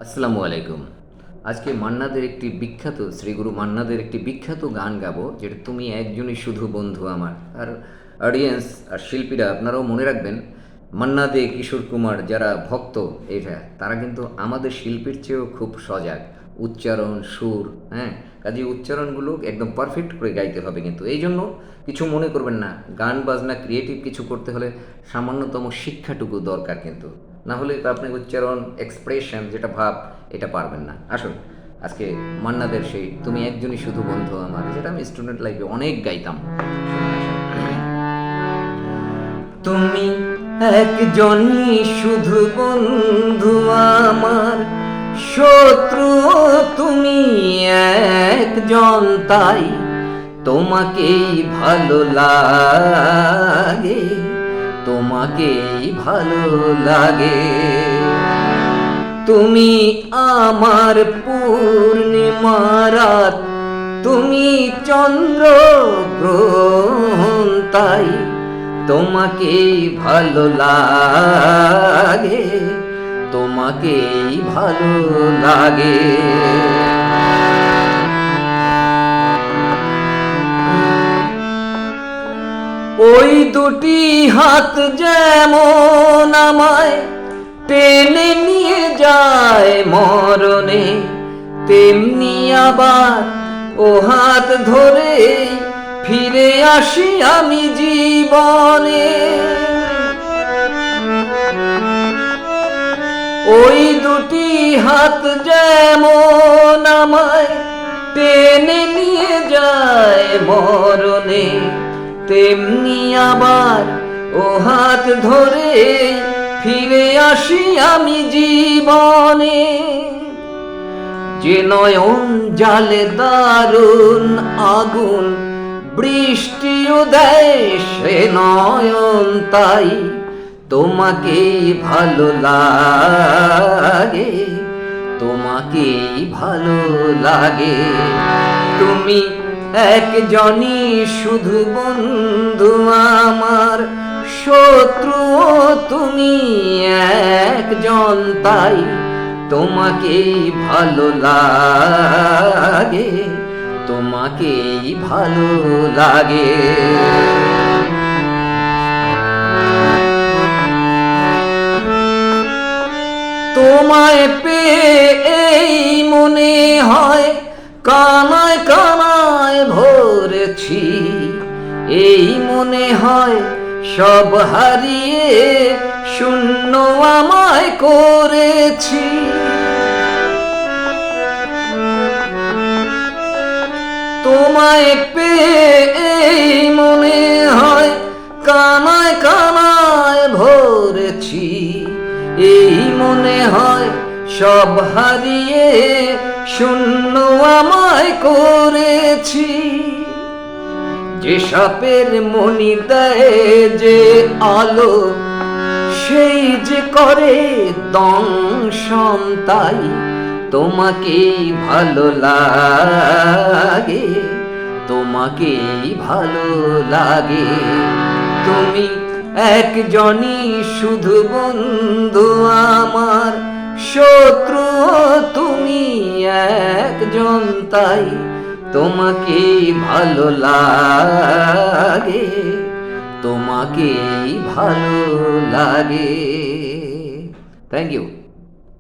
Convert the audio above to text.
আসসালামু আলাইকুম। আজকে মান্নাদের একটি বিখ্যাত শ্রীগুরু মান্নাদের একটি বিখ্যাত গান গাবো, যেটা তুমি একজনই শুধু বন্ধু আমার। আর অডিয়েন্স আর শিল্পীরা আপনারাও মনে রাখবেন, মান্না দে, কিশোর কুমার যারা ভক্ত এটা, তারা কিন্তু আমাদের শিল্পীর চেয়েও খুব সজাগ। উচ্চারণ, সুর, হ্যাঁ, কাজে উচ্চারণগুলো একদম পারফেক্ট করে গাইতে হবে। কিন্তু এই জন্য কিছু মনে করবেন না, গান বাজনা ক্রিয়েটিভ কিছু করতে হলে সামান্যতম শিক্ষাটুকু দরকার। কিন্তু না হলে তো আপনি উচ্চারণ, এক্সপ্রেশন যেটা ভাব, এটা পারবেন না। আসুন আজকে মান্নাদের সেই তুমি একজনই শুধু বন্ধু আমার, যেটা আমি স্টুডেন্ট লাইফে অনেক গাইতাম। তুমি একজনই শুধু বন্ধু আমার, শত্রু তুমি একজন, তাই তোমাকেই ভালো লাগে, তোমাকেই ভালো লাগে। তুমি আমার পূর্ণিমা রাত, তুমি চন্দ্র গ্রহণ, তাই তোমাকেই ভালো লাগে, তোমাকেই ভালো লাগে। ওই দুটি হাত যেমন আমায় টেনে নিয়ে যায় মরণে, তেমনি আবার ও হাত ধরে ফিরে আসি আমি জীবনে। ওই দুটি হাত যেমন আমায় টেনে নিয়ে যায় মরণে, তেমনি আবার ও হাত ধরে ফিরে আসি আমি জীবনে। যে নয়ন জালে দারুণ আগুন, বৃষ্টিও দেয় সে নয়ন, তাই তোমাকেই ভালো লাগে, তোমাকেই ভালো লাগে। তুমি একজনই শুধু বন্ধু আমার, শত্রু তুমি একজন, তাই তোমাকেই ভালো লাগে, তোমাকেই ভালো লাগে। তোমায় পেয়ে এই মনে হয় কানায় কানায় ভরেছি, এই মনে হয় সব হারিয়ে শূন্য আমায় করেছি। তোমায় পেয়ে এই মনে হয় কানায় কানায় ভরেছি, এই মনে হয় সব হারিয়ে শূন্য আমায় করেছি। যে সাপের মনি দেয় যে আলো, সেই যে করে দংশন, তাই তোমাকেই ভালো লাগে, তোমাকেই ভালো লাগে। তুমি একজনই শুধু বন্ধু আমার, শত্রু তুমি একজন, তাই তোমাকেই ভালো লাগে, তোমাকেই ভালো লাগে। Thank you.